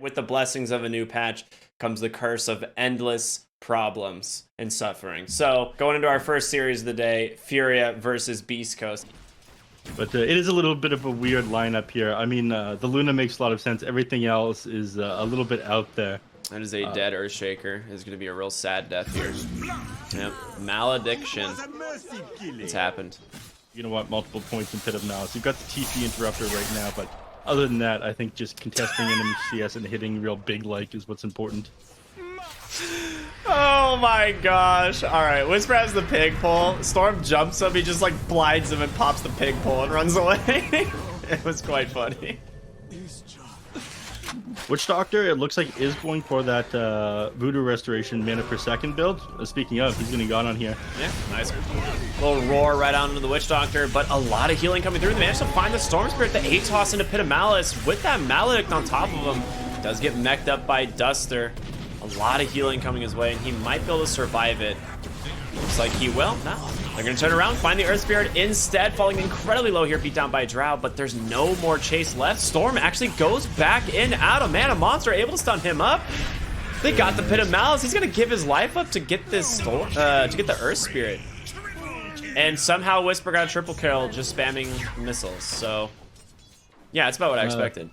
With the blessings of a new patch comes the curse of endless problems and suffering. So going into our first series of the day, Furia versus BEASTCOAST. But it is a little bit of a weird lineup here. I mean, the Luna makes a lot of sense. Everything else is a little bit out there. That is a dead Earthshaker. It's going to be a real sad death here. Yep. Malediction. It's happened. You know what? Multiple points in Pit of Malice. You've got the TP Interrupter right now, but other than that, I think just contesting enemy CS and hitting real big like is what's important. Oh my gosh. Alright, Whisper has the pig pole. Storm jumps him, he just like blinds him and pops the pig pole and runs away. It was quite funny. Witch Doctor, it looks like, is going for that Voodoo Restoration mana per second build. Speaking of, he's going to go on here. Yeah, nice. Little roar right on into the Witch Doctor, but a lot of healing coming through. They managed to find the Storm Spirit, the ATOS into Pit of Malice with that Maledict on top of him. Does get mech'd up by Duster. A lot of healing coming his way, and he might be able to survive it. Looks like he will. No. They're going to turn around, find the Earth Spirit instead, falling incredibly low here, beat down by Drow, but there's no more chase left. Storm actually goes back in out of mana. Monster able to stun him up. They got the Pit of Malice. He's going to give his life up to get this storm, to get the Earth Spirit. And somehow Whisper got a triple kill just spamming missiles. So, yeah, that's about what I expected.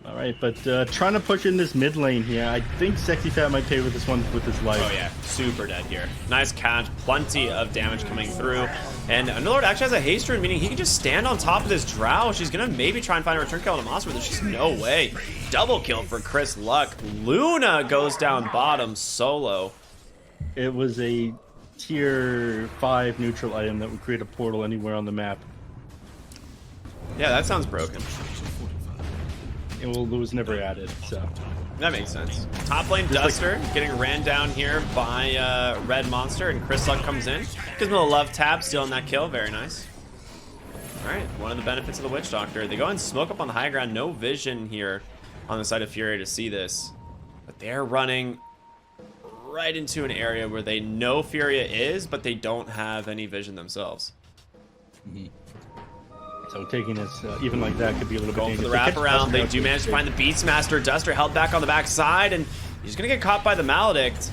All right, but trying to push in this mid lane here. I think Sexy Fat might pay with this one with his life. Oh yeah, super dead here. Nice catch, plenty of damage coming through. And Underlord actually has a haste rune, meaning he can just stand on top of this Drow. She's gonna maybe try and find a return kill on a monster, but there's just no way. Double kill for Chris Luck. Luna goes down bottom solo. It was a tier 5 neutral item that would create a portal anywhere on the map. Yeah, that sounds broken. And it was never added, so that makes sense. Top lane Duster getting ran down here by Red Monster, and Chris Luck comes in. Gives him a little love tap, stealing that kill. Very nice. All right, one of the benefits of the Witch Doctor. They go and smoke up on the high ground. No vision here on the side of Furia to see this, but they're running right into an area where they know Furia is, but they don't have any vision themselves. So taking this even like that could be a little bit going for the dangerous. wraparound. They do manage to find the Beastmaster. Duster held back on the backside, and he's gonna get caught by the Maledict.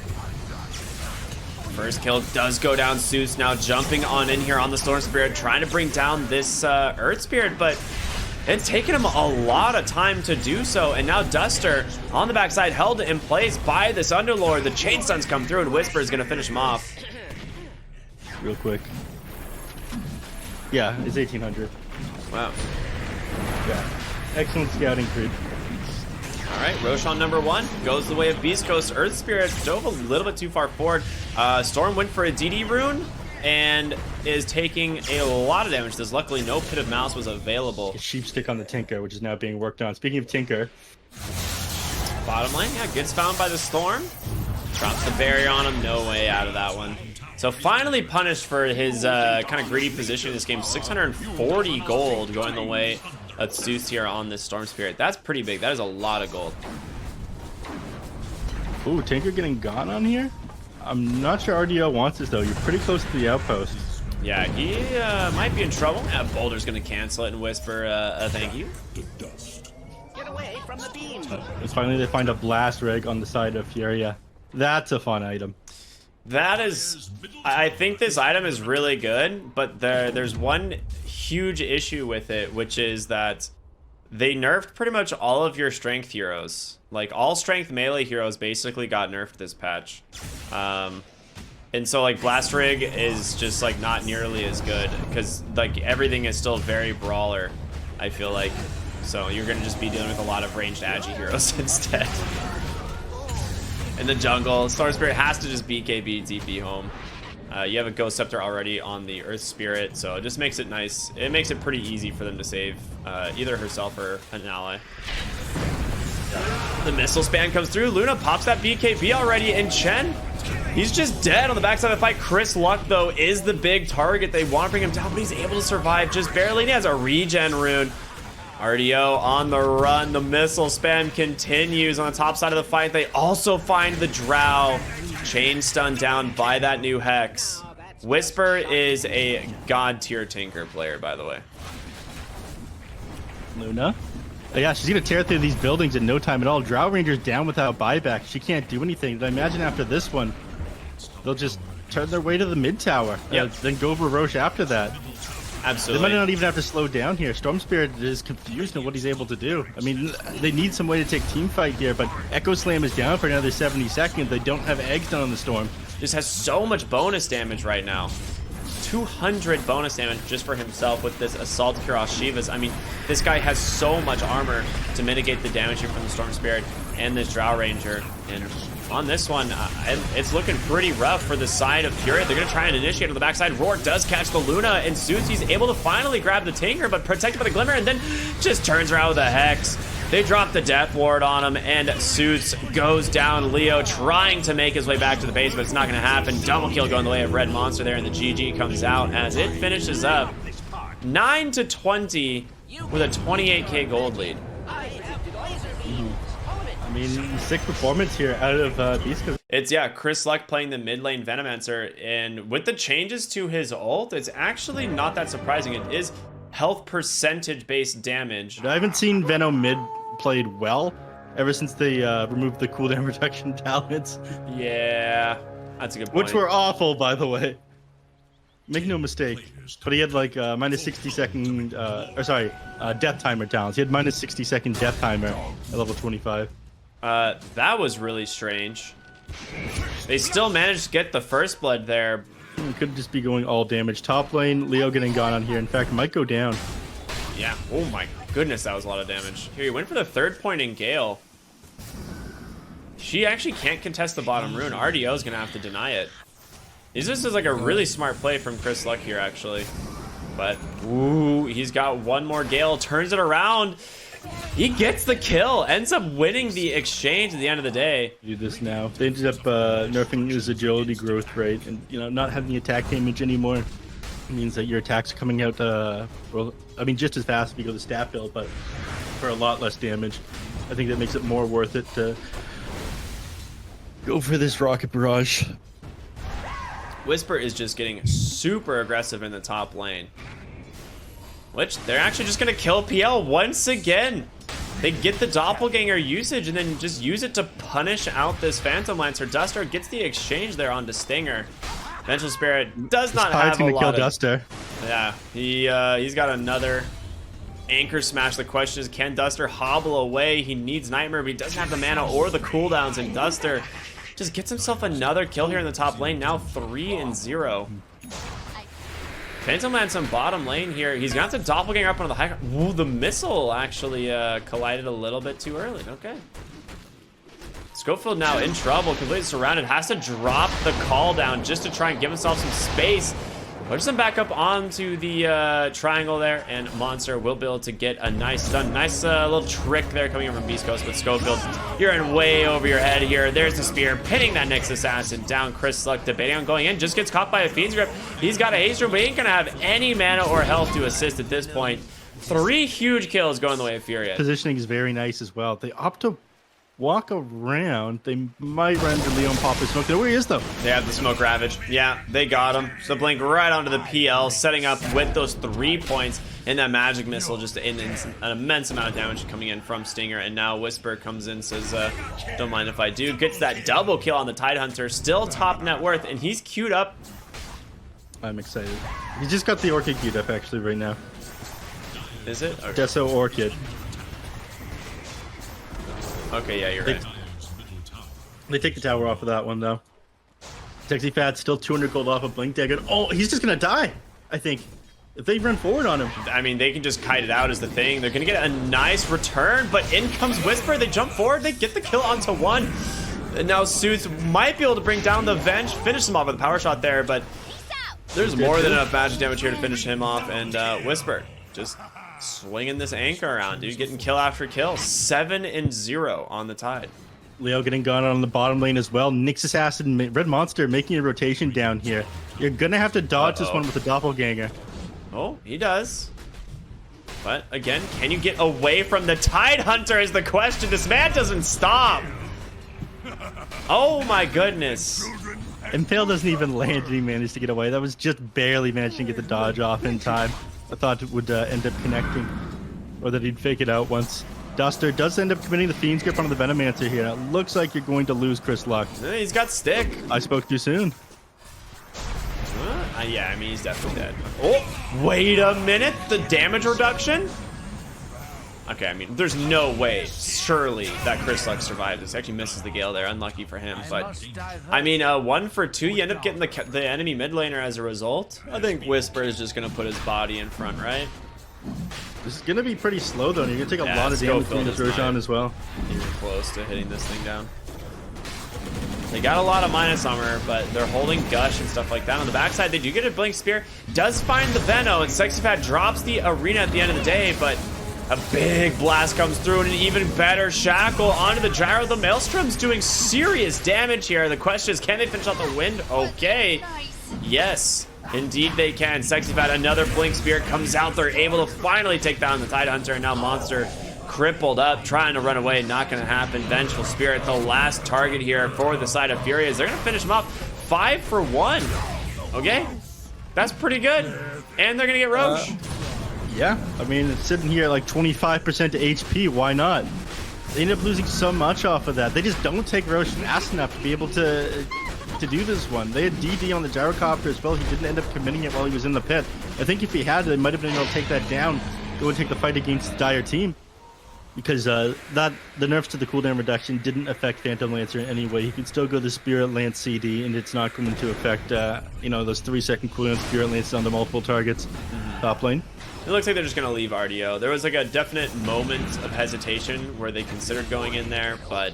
First kill does go down. Zeus now jumping on in here on the Storm Spirit, trying to bring down this Earth Spirit, but it's taken him a lot of time to do so. And now Duster on the backside, held in place by this Underlord. The Chain Stuns come through, and Whisper is gonna finish him off. Real quick. Yeah, it's 1800. Wow. Yeah. Excellent scouting creep. All right, Roshan number 1 goes the way of BEASTCOAST. Earth Spirit dove a little bit too far forward. Storm went for a DD rune and is taking a lot of damage. There's luckily no Pit of Malice was available. A sheep stick on the Tinker, which is now being worked on. Speaking of Tinker. Bottom lane, yeah, gets found by the Storm. Drops the barrier on him, no way out of that one. So finally punished for his kind of greedy position in this game. 640 gold going the way of Zeus here on this Storm Spirit. That's pretty big. That is a lot of gold. Ooh, Tinker getting gone on here? I'm not sure RDO wants this though. You're pretty close to the outpost. Yeah, he might be in trouble. Yeah, Boulder's gonna cancel it and whisper a thank you. Get away from the beam. And finally they find a blast rig on the side of Furia. That's a fun item. That is, I think this item is really good, but there's one huge issue with it, which is that they nerfed pretty much all of your strength heroes. Like, all strength melee heroes basically got nerfed this patch. And so, like, Blast Rig is just, like, not nearly as good, because, like, everything is still very brawler, I feel like. So you're going to just be dealing with a lot of ranged agi heroes instead. In the jungle, Storm Spirit has to just BKB TP home. You have a Ghost Scepter already on the Earth Spirit, so it just makes it nice. It makes it pretty easy for them to save either herself or an ally. The missile span comes through. Luna pops that BKB already, and Chen, he's just dead on the backside of the fight. Chris Luck, though, is the big target. They want to bring him down, but he's able to survive just barely. He has a regen rune. RDO on the run. The missile spam continues on the top side of the fight. They also find the Drow. Chain stun down by that new Hex. Whisper is a god tier Tinker player, by the way. Luna Yeah, she's gonna tear through these buildings in no time at all. Drow Ranger's down without buyback. She can't do anything. I imagine after this one, they'll just turn their way to the mid tower. Then go over Roche after that. Absolutely. They might not even have to slow down here. Storm Spirit is confused on what he's able to do. I mean, they need some way to take team fight here, but Echo Slam is down for another 70 seconds. They don't have eggs down on the Storm. Just has so much bonus damage right now. 200 bonus damage just for himself with this Assault Kuros Shivas. I mean, this guy has so much armor to mitigate the damage here from the Storm Spirit and this Drow Ranger. And on this one, it's looking pretty rough for the side of Furia. They're going to try and initiate on the backside. Rourke does catch the Luna, and Suzy's able to finally grab the Tinker, but protected by the Glimmer, and then just turns around with a Hex. They drop the Death Ward on him, and Suits goes down. Leo trying to make his way back to the base, but it's not going to happen. Double kill going the way of Red Monster there, and the GG comes out as it finishes up 9-20 with a 28k gold lead. I mean, sick performance here out of BeastCoast. It's, yeah, Chris Luck playing the mid lane Venomancer, and with the changes to his ult, it's actually not that surprising. It is health percentage based damage. I haven't seen Venom mid played well ever since they removed the cooldown reduction talents. Yeah, that's a good point. Which were awful, by the way. Make no mistake. But he had like minus 60 second, death timer talents. He had minus 60 second death timer at level 25. That was really strange. They still managed to get the first blood there. It could just be going all damage. Top lane, Leo getting gone on here. In fact, might go down. Yeah. Oh my goodness, that was a lot of damage. Here, he went for the third point in Gale. She actually can't contest the bottom rune. RDO is gonna have to deny it. This is like a really smart play from Chris Luck here, actually. But ooh, he's got one more Gale, turns it around. He gets the kill, ends up winning the exchange at the end of the day. Do this now. They ended up nerfing his agility growth rate, and not having the attack damage anymore. It means that your attacks are coming out, just as fast if you go the stat build, but for a lot less damage. I think that makes it more worth it to go for this rocket barrage. Whisper is just getting super aggressive in the top lane. Which, they're actually just going to kill PL once again. They get the Doppelganger usage and then just use it to punish out this Phantom Lancer. Duster gets the exchange there onto Stinger. Vengeful Spirit does not have a lot kill of... Duster. Yeah, he's got another Anchor Smash. The question is, can Duster hobble away? He needs Nightmare, but he doesn't have the mana or the cooldowns, and Duster just gets himself another kill here in the top lane. Now 3-0. Phantom Lance on bottom lane here. He's got the Doppelganger up on the high. Ooh, the missile actually collided a little bit too early. Okay. Schofield now in trouble, completely surrounded. Has to drop the call down just to try and give himself some space. Pushes him back up onto the triangle there, and Monster will be able to get a nice stun. Nice little trick there coming in from BeastCoast, but Schofield, you're in way over your head here. There's the spear, pinning that next assassin down. Chris Luck debating on going in, just gets caught by a Fiend's Grip. He's got a haste room, but he ain't gonna have any mana or health to assist at this point. 3 huge kills going the way of Furia. Positioning is very nice as well. They opt to walk around. They might run into Leon pop his smoke. There he is, though. They have the Smoke Ravage. Yeah, they got him. So blink right onto the PL, setting up with those 3 points, and that Magic Missile, just an immense amount of damage coming in from Stinger. And now Whisper comes in, says, don't mind if I do. Gets that double kill on the Tidehunter, still top net worth, and he's queued up. I'm excited. He just got the Orchid queued up, actually, right now. Is it? Okay. Deso Orchid. Okay, yeah, you're right. They take the tower off of that one, though. Sexy Fat still 200 gold off of Blink Dagger. Oh, he's just gonna die, I think. If they run forward on him. I mean, they can just kite it out as the thing. They're gonna get a nice return, but in comes Whisper. They jump forward, they get the kill onto one. And now Suits might be able to bring down the Venge, finish him off with a power shot there, but there's more than enough magic damage here to finish him off. And Whisper just swinging this anchor around, dude, getting kill after kill. 7-0 on the Tide. Leo getting gone on the bottom lane as well. Nyx Assassin, Red Monster making a rotation down here. You're gonna have to dodge this one with a Doppelganger. Oh, he does. But again, can you get away from the Tidehunter is the question. This man doesn't stop. Oh my goodness. Impale doesn't even land and he managed to get away. That was just barely managing to get the dodge off in time. I thought it would end up connecting, or that he'd fake it out once. Duster does end up committing the Fiend's Grip onto the Venomancer here. It looks like you're going to lose Chris Luck. He's got stick. I spoke too soon. Yeah, I mean, he's definitely dead. Oh, wait a minute. The damage reduction? Okay, I mean, there's no way, surely, that Chris Luck survived this. Actually misses the Gale there. Unlucky for him. But, I mean, 1 for 2. You end up getting the enemy mid laner as a result. I think Whisper is just going to put his body in front, right? This is going to be pretty slow, though. And you're going to take a lot of damage from this Roshan as well. Even close to hitting this thing down. They got a lot of minus armor, but they're holding Gush and stuff like that. On the backside, they do get a Blink Spear. Does find the Veno, and Sexyfat drops the Arena at the end of the day, but a big blast comes through and an even better Shackle onto the Gyro. The Maelstrom's doing serious damage here. The question is, can they finish out the wind? Okay. Yes, indeed they can. Sexyfat, another Blink Spear comes out. They're able to finally take down the Tidehunter, and now Monster crippled up, trying to run away. Not going to happen. Vengeful Spirit, the last target here for the side of Furia. They're going to finish him up 5 for 1. Okay, that's pretty good. And they're going to get Roche. Yeah, I mean, it's sitting here at like 25% to HP. Why not? They end up losing so much off of that. They just don't take Roche fast enough to be able to do this one. They had DD on the Gyrocopter as well. He didn't end up committing it while he was in the pit. I think if he had, they might have been able to take that down. Go and take the fight against the Dire team. Because the nerfs to the cooldown reduction didn't affect Phantom Lancer in any way. He could still go the Spirit Lance CD, and it's not going to affect, those 3-second cooldown Spirit Lance on the multiple targets top lane. It looks like they're just going to leave RDO. There was like a definite moment of hesitation where they considered going in there, but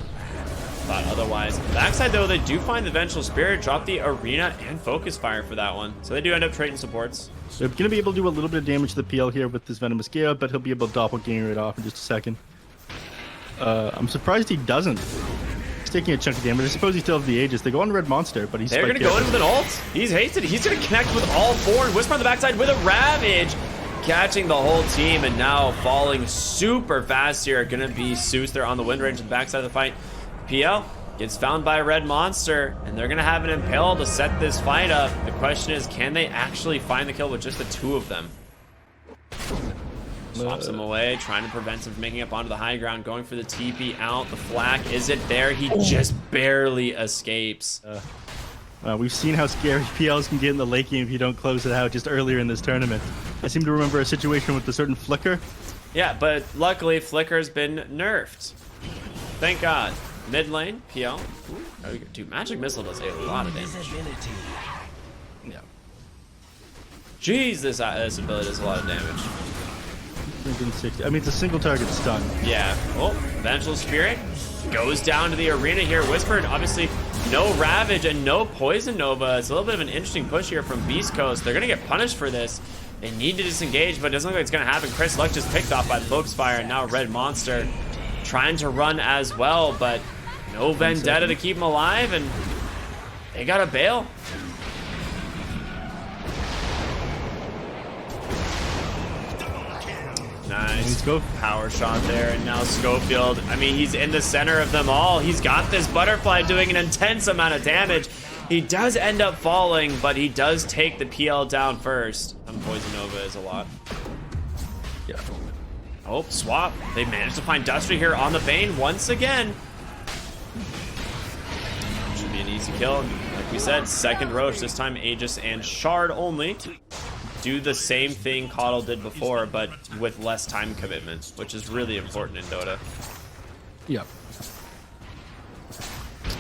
thought otherwise. Backside, though, they do find the Vengeful Spirit, drop the Arena and Focus Fire for that one. So they do end up trading supports. They're going to be able to do a little bit of damage to the PL here with this Venomous Gale, but he'll be able to doppelganger it off in just a second. I'm surprised he doesn't. He's taking a chunk of damage. I suppose he still has the Aegis. They go on Red Monster, but he's... They're going to go in with an ult. He's hasted. He's going to connect with all 4 and Whisper on the backside with a Ravage. Catching the whole team and now falling super fast here. Going to be Zeus there on the wind range on the backside of the fight. PL gets found by a Red Monster, and they're going to have an Impale to set this fight up. The question is, can they actually find the kill with just the 2 of them? Swaps him away, trying to prevent him from making up onto the high ground, going for the TP out. The flak, is it there? He just barely escapes. We've seen how scary PLs can get in the late game if you don't close it out just earlier in this tournament. I seem to remember a situation with a certain Flicker. Yeah, but luckily Flicker's been nerfed. Thank God. Mid lane, PL. Ooh, dude, Magic Missile does a lot of damage. Yeah. Jeez, this ability does a lot of damage. 360. I mean, it's a single target stun. Yeah. Oh, Vengeful Spirit goes down to the Arena here. Whispered, obviously, no Ravage and no Poison Nova. It's a little bit of an interesting push here from Beast Coast. They're going to get punished for this. They need to disengage, but it doesn't look like it's going to happen. Chris Luck just picked off by the Focus Fire, and now Red Monster trying to run as well, but no Vendetta to keep him alive, and they got to bail. Nice power shot there, and now Schofield, I mean, he's in the center of them all. He's got this Butterfly doing an intense amount of damage. He does end up falling, but he does take the PL down first. Poison Nova is a lot. Yeah. Oh, swap. They managed to find Duster here on the Bane once again. Should be an easy kill. Like we said, second Roche, this time Aegis and Shard only. Do the same thing Coddle did before, but with less time commitment, which is really important in Dota. Yep.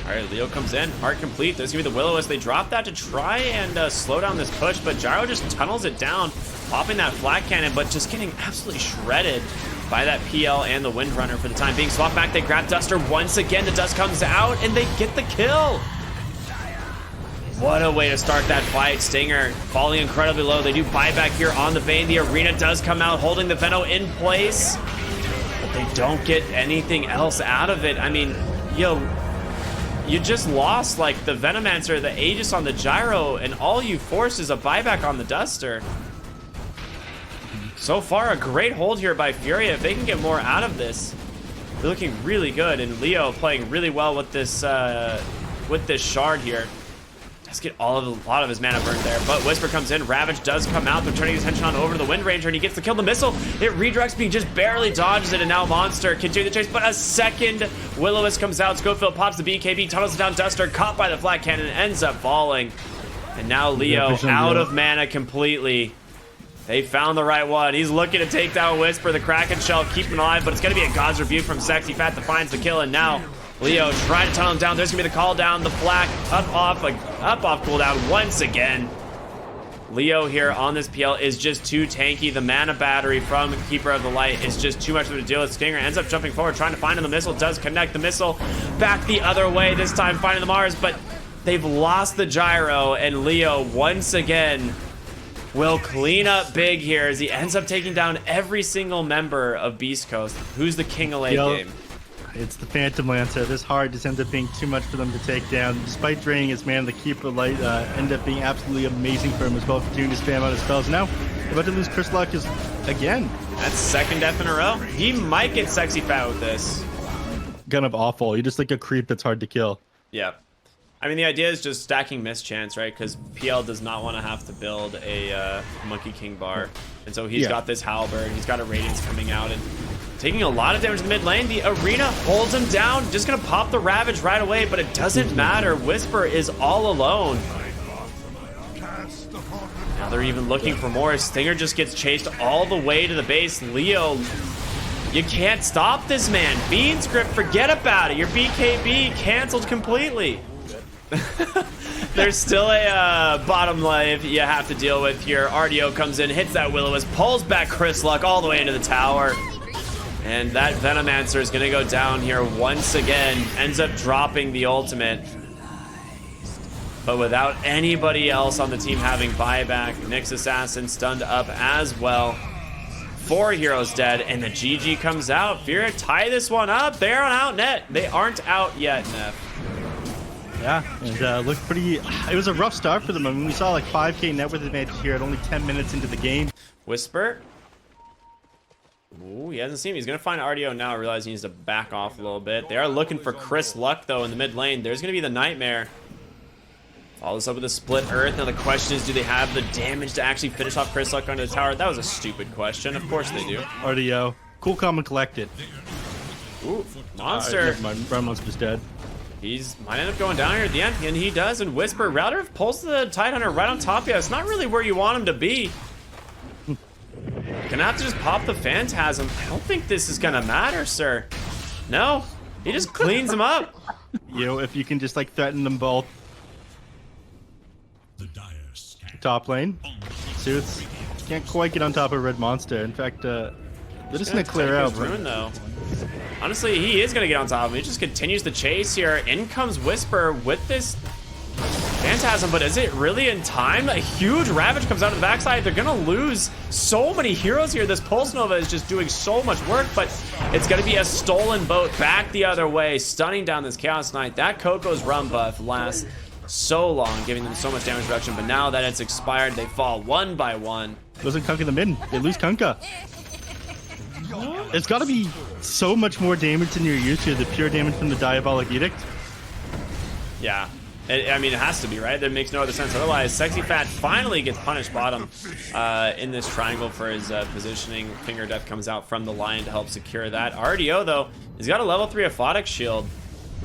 All right, Leo comes in, Heart complete. There's gonna be the Will-O-Wisp. They drop that to try and slow down this push, but Gyro just tunnels it down, popping that flat cannon, but just getting absolutely shredded by that PL and the Windrunner for the time being. Swap back, they grab Duster once again. The dust comes out, and they get the kill. What a way to start that fight. Stinger falling incredibly low. They do buyback here on the Bane. The Arena does come out, holding the Veno in place, but they don't get anything else out of it. I mean, yo, you just lost like the Venomancer, the Aegis on the Gyro, and all you forced is a buyback on the Duster. So far, a great hold here by Furia. If they can get more out of this, they're looking really good. And Leo playing really well with this Shard here. Let's get a lot of his mana burned there, but Whisper comes in. Ravage does come out. They're turning his attention on over to the Wind Ranger, and he gets to kill the missile. It redirects, but he just barely dodges it, and now Monster continue the chase, but a second Will-O-Wisp comes out. Schofield pops the BKB, tunnels it down. Duster caught by the flat cannon, ends up falling. And now Leo out of mana completely. They found the right one. He's looking to take down Whisper. The Kraken Shell, keep him alive, but it's going to be a God's Rebuke from Sexy Fat that finds the kill, and now Leo trying to tunnel him down. There's gonna be the call down, the flak up off cooldown once again. Leo here on this PL is just too tanky. The mana battery from Keeper of the Light is just too much of a deal with. Stinger ends up jumping forward, trying to find him. The missile does connect. The missile back the other way, this time finding the Mars, but they've lost the gyro, and Leo once again will clean up big here as he ends up taking down every single member of Beast Coast. Who's the king of late game? It's the Phantom Lancer. This hard just ends up being too much for them to take down. Despite draining his mana, the Keeper Light ended up being absolutely amazing for him as well, continuing to spam out his spells. Now, about to lose Chris Luck is again. That's second death in a row. He might get Sexy Fat with this. Kind of awful. You're just like a creep that's hard to kill. Yeah. I mean, the idea is just stacking mischance, right? Because PL does not want to have to build a Monkey King bar. And so he's got this Halberd, he's got a Radiance coming out, and taking a lot of damage in the mid lane. The Arena holds him down. Just gonna pop the Ravage right away, but it doesn't matter. Whisper is all alone. Now they're even looking for more. Stinger just gets chased all the way to the base. Leo, you can't stop this man. Bean script, forget about it. Your BKB canceled completely. There's still a bottom life you have to deal with here. RDO comes in, hits that Will-O-Wisp, pulls back Chris Luck all the way into the tower. And that Venomancer is going to go down here once again. Ends up dropping the ultimate. But without anybody else on the team having buyback, Nyx Assassin stunned up as well. 4 heroes dead, and the GG comes out. FURIA tie this one up. They're on out net. They aren't out yet, Neph. Yeah, and looked pretty. It was a rough start for them. I mean, we saw like 5k net worth advantage here at only 10 minutes into the game. Whisper. Ooh, he hasn't seen him. He's going to find RDO now. Realize he needs to back off a little bit. They are looking for Chris Luck, though, in the mid lane. There's going to be the Nightmare. Follow this up with a split earth. Now the question is, do they have the damage to actually finish off Chris Luck under the tower? That was a stupid question. Of course they do. RDO. Cool, calm, and collected. Ooh, Monster. Brown Monster's dead. He's might end up going down here at the end, and he does. And Whisper, Router pulls the Tidehunter right on top of you. It's not really where you want him to be. Gonna have to just pop the Phantasm. I don't think this is gonna matter, sir. No, he just cleans him up. You know, if you can just like threaten them both. Top lane. Suits can't quite get on top of Red Monster. In fact, they're just gonna clear out. Ruin, though. Honestly, he is gonna get on top of him. He just continues the chase here. In comes Whisper with this Phantasm, but is it really in time? A huge Ravage comes out of the backside. They're gonna lose so many heroes here. This Pulse Nova is just doing so much work, but it's gonna be a stolen boat back the other way, stunning down this Chaos Knight. That Coco's run buff lasts so long, giving them so much damage reduction, but now that it's expired, they fall one by one. Doesn't Kunkka the mid. They lose Kunkka. It's gotta be so much more damage than you're used to, the pure damage from the Diabolic Edict. Yeah. I mean, it has to be, right? That makes no other sense. Otherwise, Sexy Fat finally gets punished bottom in this triangle for his positioning. Finger Death comes out from the Lion to help secure that. RDO, though, he's got a level 3 Aphotic Shield.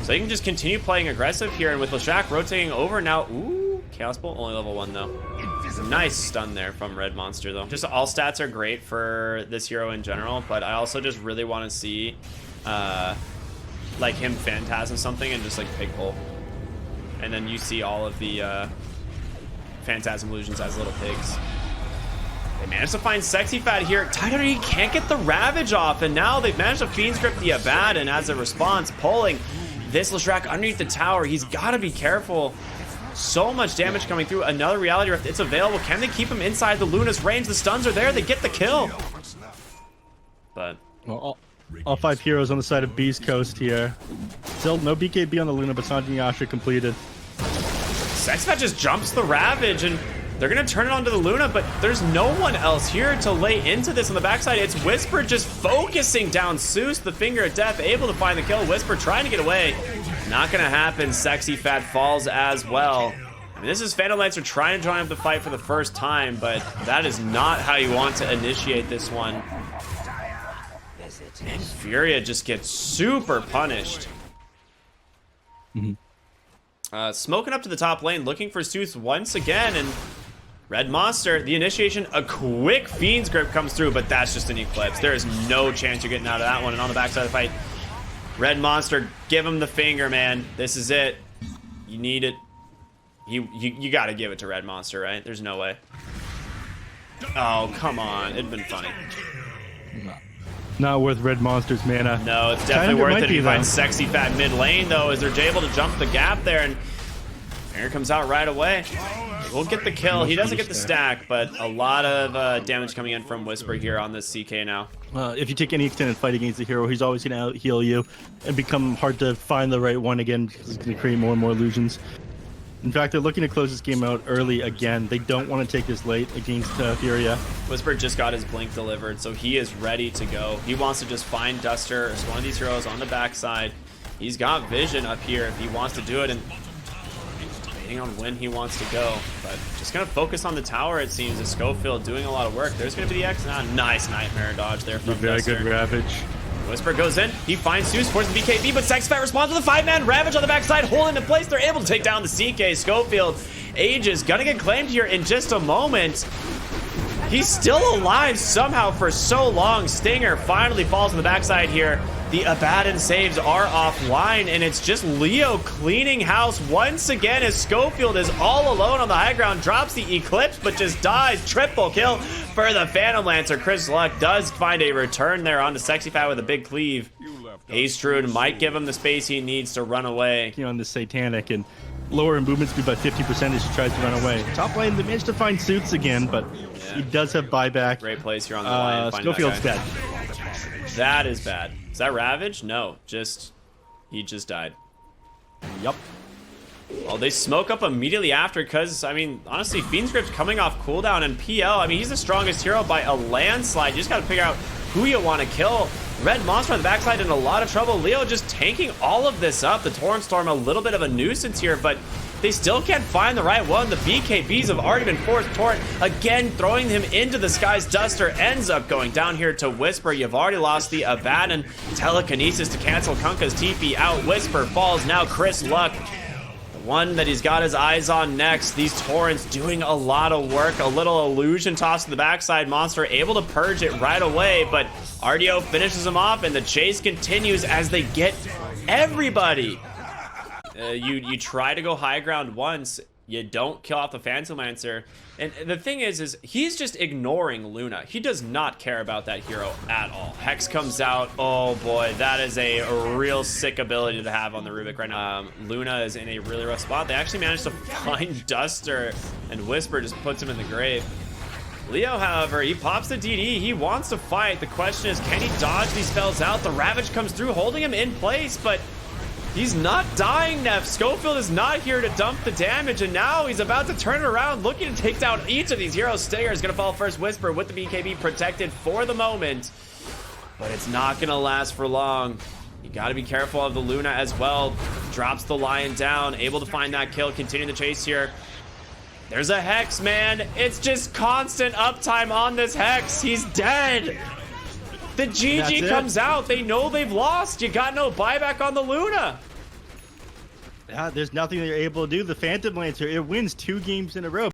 So he can just continue playing aggressive here. And with Leshak rotating over now. Ooh, Chaos Bolt, only level 1, though. Nice stun there from Red Monster, though. Just all stats are great for this hero in general, but I also just really want to see like him Phantasm something and just like Pig Hole. And then you see all of the Phantasm illusions as little pigs. They managed to find Sexy Fat here. Tidehunter, he can't get the Ravage off, and now they've managed to Fiend Script the Abad, and as a response, pulling this Leshak underneath the tower. He's got to be careful. So much damage coming through. Another Reality Rift. It's available. Can they keep him inside the Luna's range? The stuns are there. They get the kill. But well, all 5 heroes on the side of Beast Coast here. Still no BKB on the Luna, but Sanji and Yasha completed. Sexfat just jumps the Ravage, and they're going to turn it onto the Luna, but there's no one else here to lay into this on the backside. It's Whisper just focusing down Zeus, the Finger of Death, able to find the kill. Whisper trying to get away. Not going to happen. Sexy Fat falls as well. I mean, this is Phantom Lancer trying to join up the fight for the first time, but that is not how you want to initiate this one. And Furia just gets super punished. Smoking up to the top lane, looking for Sooth once again, and Red Monster, the initiation, a quick Fiend's Grip comes through, but that's just an Eclipse. There is no chance you're getting out of that one, and on the backside of the fight, Red Monster, give him the finger, man. This is it. You need it. You gotta give it to Red Monster, right? There's no way. Oh, come on. It'd been funny. Not worth Red Monster's mana. No, it's definitely worth it if you find Sexy Fat mid lane, though, as they're able to jump the gap there, and Air comes out right away. We'll get the kill. He doesn't get the stack, but a lot of damage coming in from Whisper here on this CK now. If you take any extended fight against the hero, he's always going to out-heal you and become hard to find the right one again because it's going to create more and more illusions. In fact, they're looking to close this game out early again. They don't want to take this late against Furia. Whisper just got his blink delivered, so he is ready to go. He wants to just find Duster as one of these heroes on the backside. He's got vision up here if he wants to do it, and waiting on when he wants to go. But just going to focus on the tower, it seems, as Schofield doing a lot of work. There's going to be the X. Nice Nightmare dodge there from Very Duster. good Ravage. Whisper goes in, he finds Zeus, forces the BKB, but Sexfat responds with a 5-man Ravage on the backside, holding in place. They're able to take down the CK. Schofield, Aegis, gonna get claimed here in just a moment. He's still alive somehow for so long. Stinger finally falls on the backside here. The Abaddon saves are offline, and it's just Leo cleaning house once again as Schofield is all alone on the high ground, drops the Eclipse, but just dies. Triple kill for the Phantom Lancer. Chris Luck does find a return there onto Sexy Fat with a big cleave. Astrude might give him the space he needs to run away. On the Satanic and lower in movement speed by 50% as he tries to run away. Top lane, they managed to find Suits again, but he does have buyback. Great place here on the line. Schofield's dead. That is bad. Is that Ravage? No, he just died. Yup. Well, they smoke up immediately after because, I mean, honestly, Fiend's Grip's coming off cooldown, and PL, I mean, he's the strongest hero by a landslide. You just got to figure out who you want to kill. Red Monster on the backside in a lot of trouble. Leo just tanking all of this up. The Torrent Storm, a little bit of a nuisance here, but they still can't find the right one. The BKBs have already been forced. Torrent, again, throwing him into the skies. Duster ends up going down here to Whisper. You've already lost the Abaddon. Telekinesis to cancel Kunkka's TP out. Whisper falls. Now Chris Luck, the one that he's got his eyes on next. These Torrents doing a lot of work. A little illusion toss to the backside. Monster able to purge it right away, but RDO finishes him off, and the chase continues as they get everybody. You try to go high ground once, you don't kill off the Phantom Lancer, and the thing is he's just ignoring Luna. He does not care about that hero at all. Hex comes out. Oh boy, that is a real sick ability to have on the Rubik right now. Luna is in a really rough spot. They actually managed to find Duster, and Whisper just puts him in the grave. Leo, however, he pops the DD. He wants to fight. The question is, can he dodge these spells out? The Ravage comes through, holding him in place, but he's not dying, Neph. Schofield is not here to dump the damage, and now he's about to turn it around, looking to take down each of these heroes. Stinger is going to fall first. Whisper with the BKB protected for the moment, but it's not going to last for long. You got to be careful of the Luna as well. Drops the Lion down, able to find that kill, continue the chase here. There's a Hex, man. It's just constant uptime on this Hex. He's dead. The GG comes out. They know they've lost. You got no buyback on the Luna. Yeah, there's nothing they're able to do. The Phantom Lancer, it wins 2 games in a row.